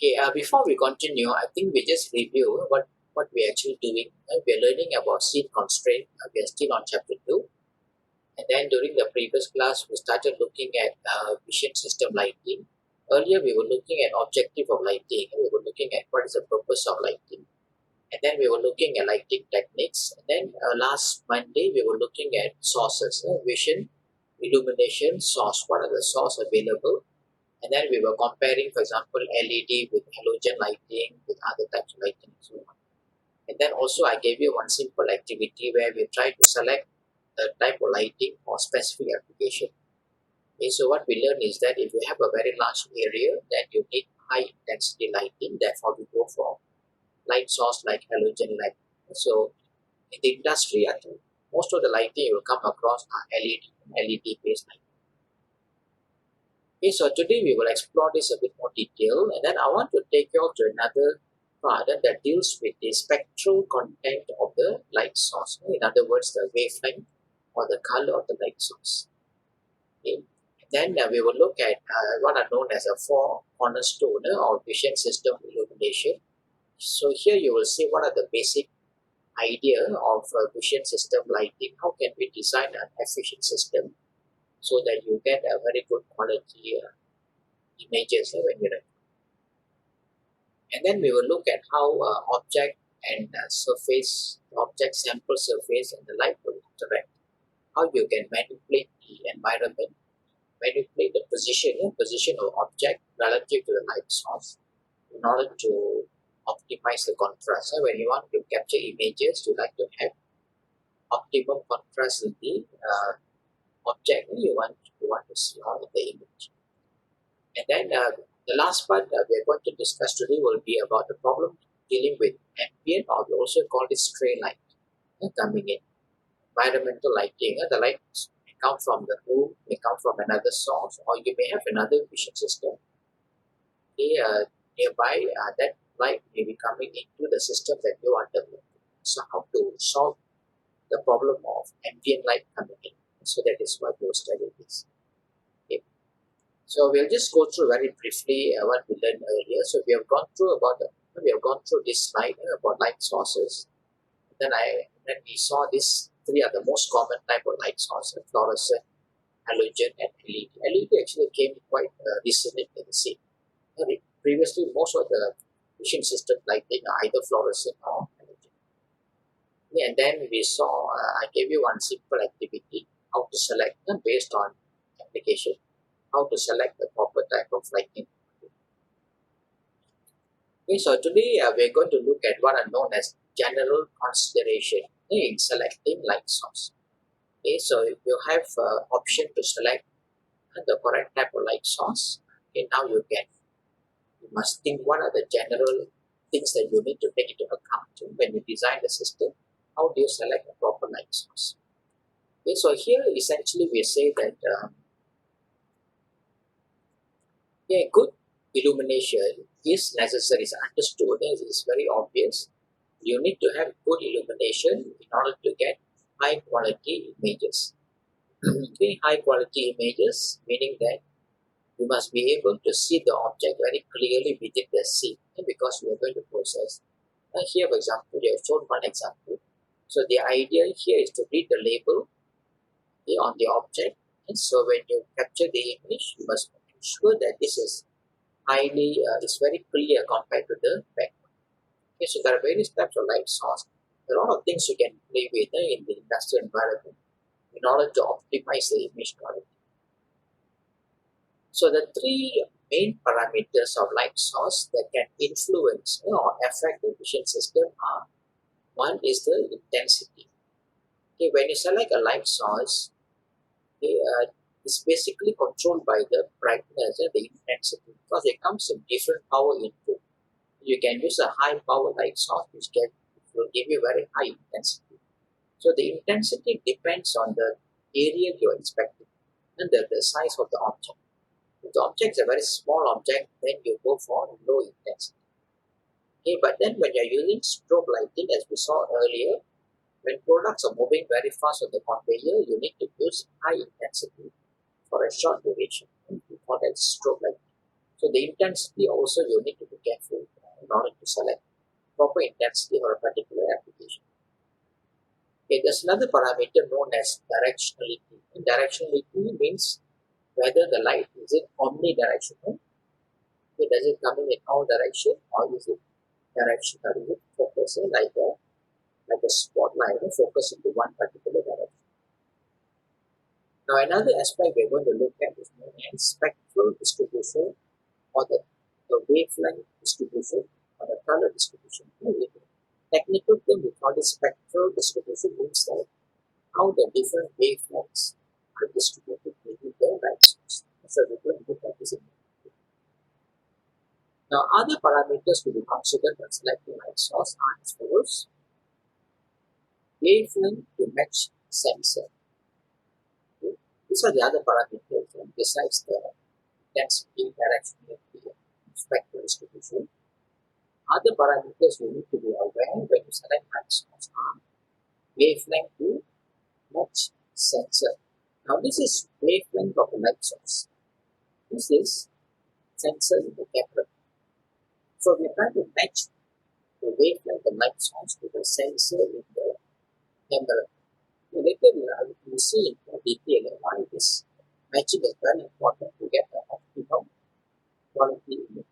Okay, before we continue, I think we just review what we're actually doing. We're learning about scene constraint. We are still on chapter 2. And then during the previous class, we started looking at vision system lighting. Earlier, we were looking at objective of lighting. We were looking at what is the purpose of lighting. And then we were looking at lighting techniques. And then last Monday, we were looking at sources, vision, illumination, source. What are the source available? And then we were comparing, for example, LED with halogen lighting, with other types of lighting and so on. And then also I gave you one simple activity where we try to select the type of lighting for specific application. Okay, so what we learn is that if you have a very large area, then you need high intensity lighting. Therefore, we go for light source like halogen light. So in the industry, I think most of the lighting you will come across are LED based lighting. Okay, so today we will explore this a bit more detail, and then I want to take you all to another part that deals with the spectral content of the light source. In other words, the wavelength or the color of the light source. Okay. And then we will look at what are known as a four cornerstone of vision system illumination. So here you will see what are the basic idea of vision system lighting. How can we design an efficient system so that you get a very good quality images when you record. And then we will look at how object and surface, object sample surface and the light will interact. How you can manipulate the environment, manipulate the position of object relative to the light source in order to optimize the contrast. When you want to capture images, you like to have optimum contrast in the object you want to see on the image. And then the last part we are going to discuss today will be about the problem dealing with ambient, or we also call it stray light coming in. Environmental lighting, the light may come from the room, may come from another source, or you may have another vision system nearby. That light may be coming into the system that you are developing. So how to solve the problem of ambient light coming in? So that is what we will study this. Okay. So we'll just go through very briefly what we learned earlier. So we have gone through this slide about light sources. Then we saw these three are the most common type of light sources: fluorescent, halogen, and LED. LED actually came quite recently in the scene. Previously, most of the vision system lighting are either fluorescent or halogen. And then we saw, I gave you one simple activity, how to select them based on application, how to select the proper type of lighting. Okay, so today we are going to look at what are known as general consideration in selecting light source. Okay, so if you have option to select the correct type of light source, okay, now you must think what are the general things that you need to take into account when you design the system. How do you select a proper light source? Okay, so here essentially we say that good illumination is necessary, is understood, it's very obvious. You need to have good illumination in order to get high quality images. Okay, high quality images meaning that you must be able to see the object very clearly within the scene because we are going to process. Here, for example, we have shown one example. So the idea here is to read the label on the object, and so when you capture the image, you must ensure that this is it's very clear compared to the background. Okay, so there are various types of light source. There are a lot of things you can play with in the industrial environment in order to optimize the image quality. So the three main parameters of light source that can influence or affect the vision system are: one is the intensity. Okay, when you select a light source, it's basically controlled by the brightness and the intensity because it comes in different power input. You can use a high power light source which will give you very high intensity. So the intensity depends on the area you're inspecting and the size of the object. If the object is a very small object, then you go for low intensity. Okay, but then when you're using strobe lighting, as we saw earlier, when products are moving very fast on the conveyor, you need to use high intensity for a short duration. We call that strobe lighting. So the intensity also you need to be careful in order to select proper intensity for a particular application. Okay, there's another parameter known as directionality. And directionality means whether the light is it omnidirectional, okay, does it come in all direction, or is it directional, is it focusing like a spotlight, focus into one particular direction. Now another aspect we're going to look at is known as spectral distribution, or the wavelength distribution, or the color distribution. Technical term we call it spectral distribution, means that how the different wavelengths are distributed within the light source. So we're going to look at this in a minute. Now other parameters to be considered when selecting light source are as follows: wavelength to match sensor. Okay. These are the other parameters besides the intensity, directionality, spectral distribution. Other parameters you need to be aware when you select light source are wavelength to match sensor. Now this is wavelength of the light source. This is sensor in the camera. So we are trying to match the wavelength of light source to the sensor in the camera. Later we will see in more detail why this matching is very important to get the optimum quality image.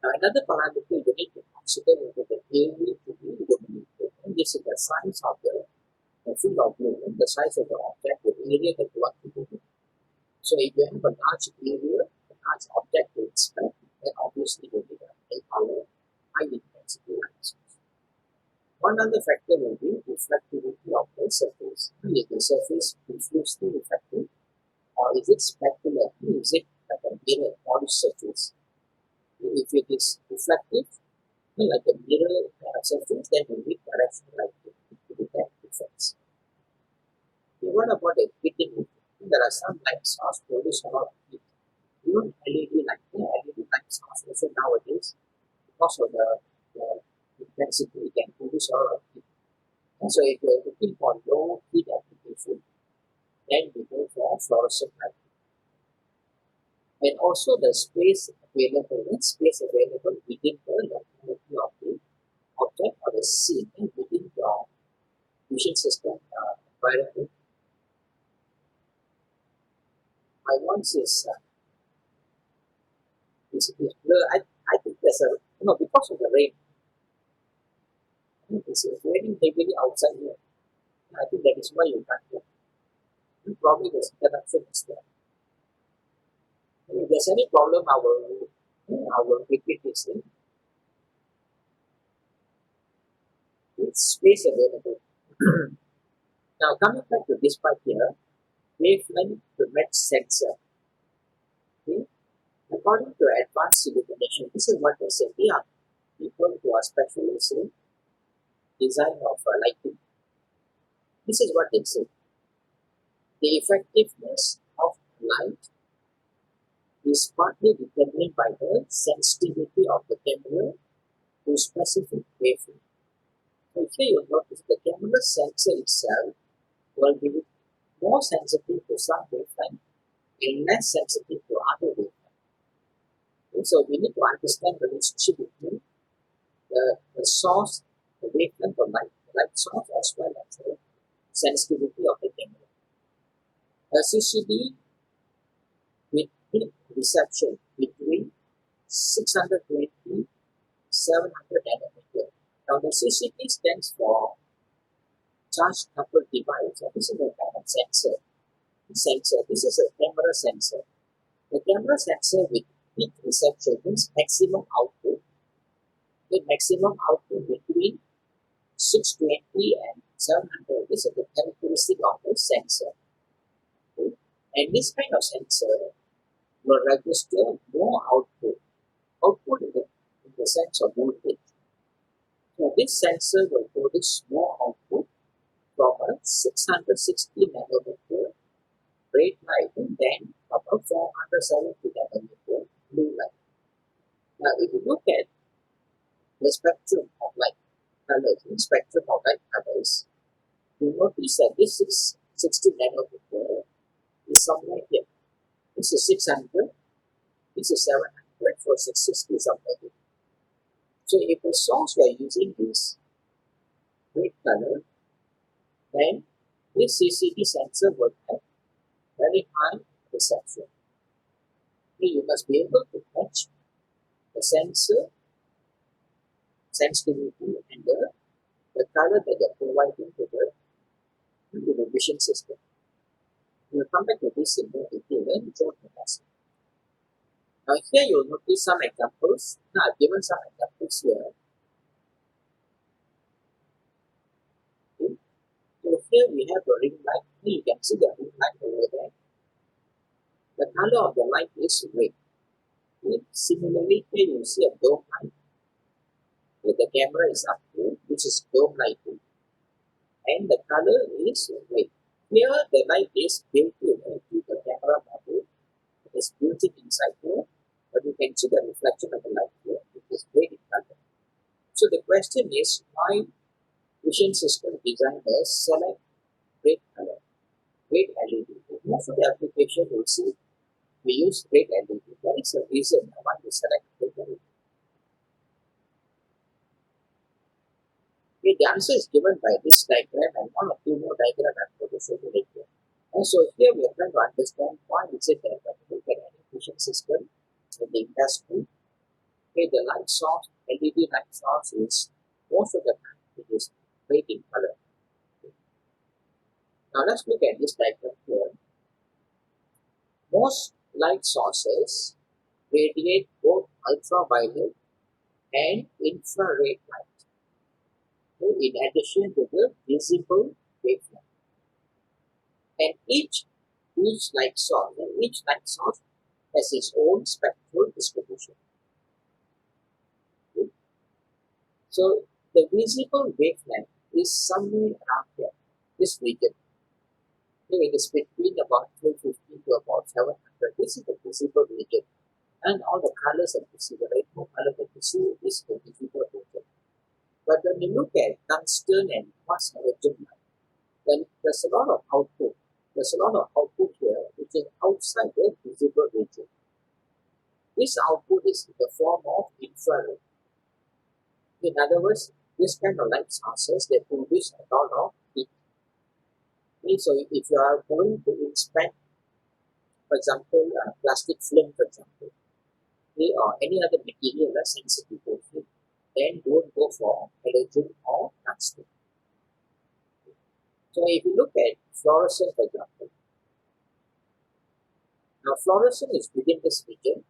Now another parameter you need to consider is the area to be illuminated. And this is the size of the field of view, the size of the object, the area that you want to illuminate. So if you have a large area, a large object to inspect, then obviously you need a high power, high intensity light source. One other factor will be reflectivity of the surface. Is the surface diffusely reflective, or is it specular? Is it like a mirror polished surface? If it is reflective, like a mirror surface, then you need directional lighting to detect difference. What about the heating? There are some light sources produce a lot of heat. Even LED light source also nowadays, because of the intensity, it can produce a lot of heat. And so if you are looking for low heat application, then we go for fluorescent lighting. And also the space available within the locality of the object or the scene within your vision system environment. My voice is blur. I think there's because of the rain. It's raining heavily outside here. I think that is why you can't hear. Probably there's interruption is there. If there's any problem, I will repeat this thing. It's space available. Now coming back to this part here, wavelength to match sensor. Okay. According to advanced illumination, this is what they say. They are people who are specialists in design of lighting. This is what they say. The effectiveness of light is partly determined by the sensitivity of the camera to specific wavelength. So here you notice the camera sensor itself will be more sensitive to some wavelength and less sensitive to other wavelength. And so we need to understand the relationship between the source, the wavelength of light source, as well as the sensitivity of the camera. A CCD with peak reception between 620 700 nanometer. Now the CCD stands for charge coupled device. This is a kind of sensor. This is a camera sensor. The camera sensor with peak reception means maximum output. The maximum output between 620 and 700. This is the characteristic of the sensor. Okay. And this kind of sensor will register more output. Output in the sense of voltage. So this sensor will produce more output from a 660 nanometer red light than from a 470 nanometer blue light. Now if you look at the spectrum of light colors, you notice that this 660 nanometer is somewhere here. This is 600, this is 700, for 660 something. So if the source we are using is red color, then this CCD sensor will have very high reception. You must be able to match the sensor sensitivity and the color that they are providing to the vision system. We'll come back to this in more detail in short class. Now here you'll notice some examples. Now I've given some examples here. Okay. So here we have a ring light. Here you can see the ring light over there. The color of the light is red. Okay. Similarly, here you see a dome light. Here the camera is up here, which is dome lighting, and the color is red. Here the light is built into the camera module. It is built inside here, but you can see the reflection of the light here. It is red in color. So the question is why vision system designers select red color, red LED. Most of the application you will see we use red LED. There is a reason why we select red LED. Okay, the answer is given by this diagram and one or two more diagrams I'm going to show you later. And so here we are trying to understand why is it that when you look at any vision system in the industry, okay, the light source, LED light source is most of the time it is red in color. Okay. Now let's look at this diagram here. Most light sources radiate both ultraviolet and infrared light, in addition to the visible wavelength. And each light source has its own spectral distribution. Okay. So the visible wavelength is somewhere around here, this region. Okay, it is between about 350 to about 700. This is the visible region. And all the colors that you see, the rainbow color that you see is the visible region. But when you look at tungsten and quartz halogen light, then there's a lot of output. There's a lot of output here which is outside the visible region. This output is in the form of infrared. In other words, this kind of light sources they produce a lot of heat. Okay, so if you are going to inspect, for example, plastic film, for example, okay, or any other material that's sensitive to heat, then don't go for halogen or tungsten. So if you look at fluorescent, for example, now fluorescent is within this region.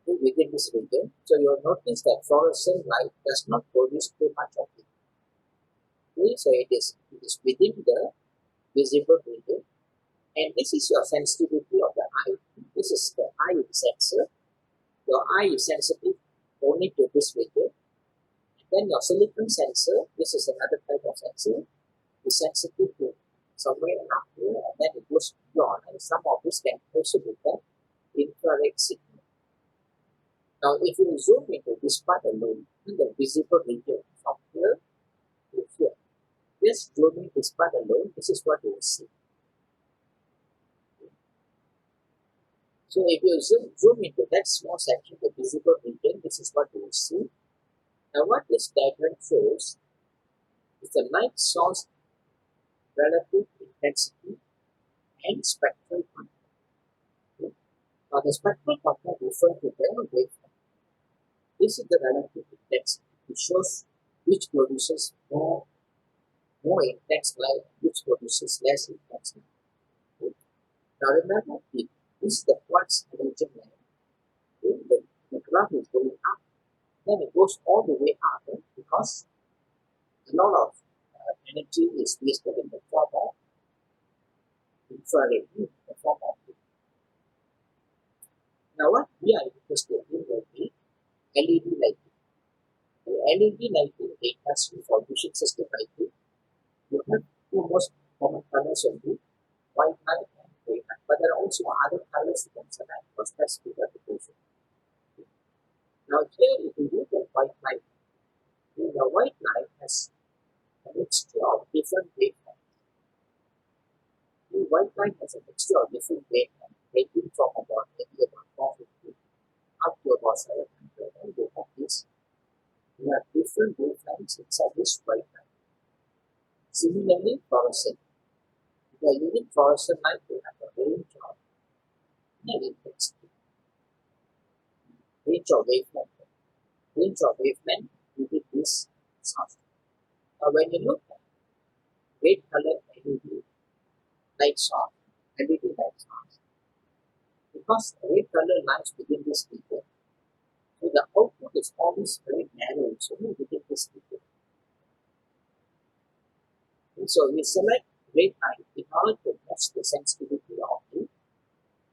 So you'll notice that fluorescent light does not produce too much of it. Okay, so it is within the visible region, and this is your sensitivity of the eye. This is the eye sensor. Your eye is sensitive only to this region. Then your silicon sensor, this is another type of sensor, is sensitive to somewhere around here, and then it goes beyond, and some of this can also become infrared signal. Now, if you zoom into this part alone, in the visible region from here to here, just zooming this part alone, this is what you will see. So if you zoom into that small section, the visible region, this is what you will see. Now what this diagram shows is the light source relative intensity and spectral content. Okay. Now the spectral content refers to the wavelength. This is the relative intensity. It shows which produces more intense light, which produces less intense light. Okay. Now remember, this is the quartz halogen light. Okay. The graph is going up, then it goes all the way up because a lot of energy is wasted in the form of infrared, in the form of heat. Now what we are interested in will be LED lighting. The LED lighting industry for vision system lighting, you have two most common colors only, white light and gray light. But there are also other colors you can select for specific application. Now here if you look at white light, the white light has a mixture of different wavelengths. The white light has a mixture of different wavelengths, ranging from about maybe about 450 up for 700, and we have this. We have different wavelengths inside this white light. Similarly, fluorescent. If you are using fluorescent light, you have a range of intensity, range of wavelength within this source. Now, when you look at red color LED light source, because red color lies within this speaker, so the output is always very narrow, it's only within this speaker. And so we select red light in order to match the sensitivity of the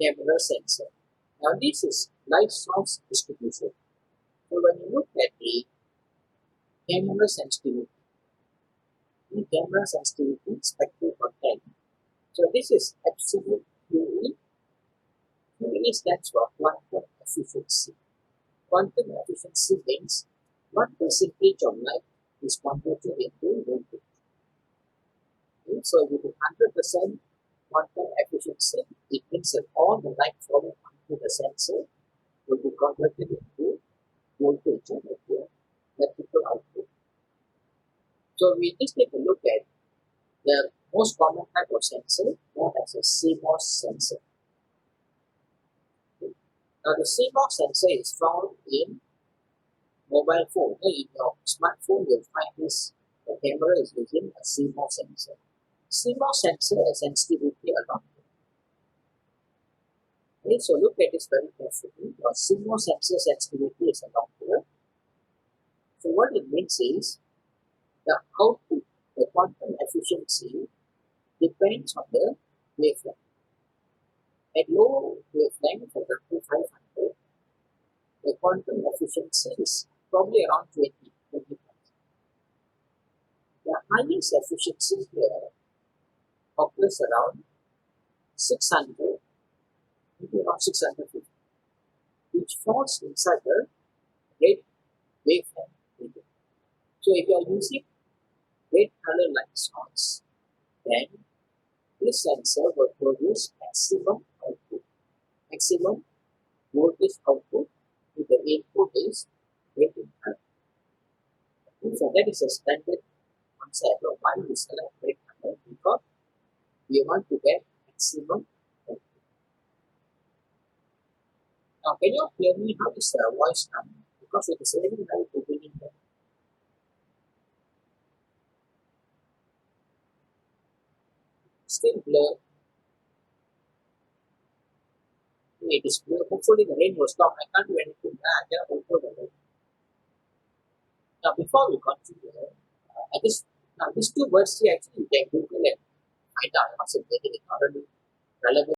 camera sensor. Now this is light source distribution. So when you look at the camera sensitivity spectral content, so this is absolute QE. QE stands for quantum efficiency. Quantum efficiency means what percentage of light is converted into voltage. Okay, so with 100% quantum efficiency, it means that all the light falling onto the sensor will be converted into voltage and into electrical output. So we just take a look at the most common type of sensor, known as a CMOS sensor. Okay. Now the CMOS sensor is found in mobile phone. In your smartphone, you'll find this. The camera is using a CMOS sensor. CMOS sensor has sensitivity along. Okay, so look at this very carefully. Your CMOS sensor sensitivity is along here. So what it means is the output, the quantum efficiency, depends on the wavelength. At low wavelength, for example 500, the quantum efficiency is probably around 20. The highest efficiency here occurs around 600, maybe around 650, which falls inside the red wavelength region. So if you are using red color light source, then this sensor will produce maximum output, maximum voltage output if the input is red in color. So that is a standard concept of why we select red color, because we want to get maximum output. Now can you hear me? How is the voice coming? Because it is very high to begin with. Still blur. It is blur. Hopefully the rain will stop. I can't do anything. I cannot control the rain. Now before we continue, these two words here actually you can Google and find out what's the meaning. It's not really relevant.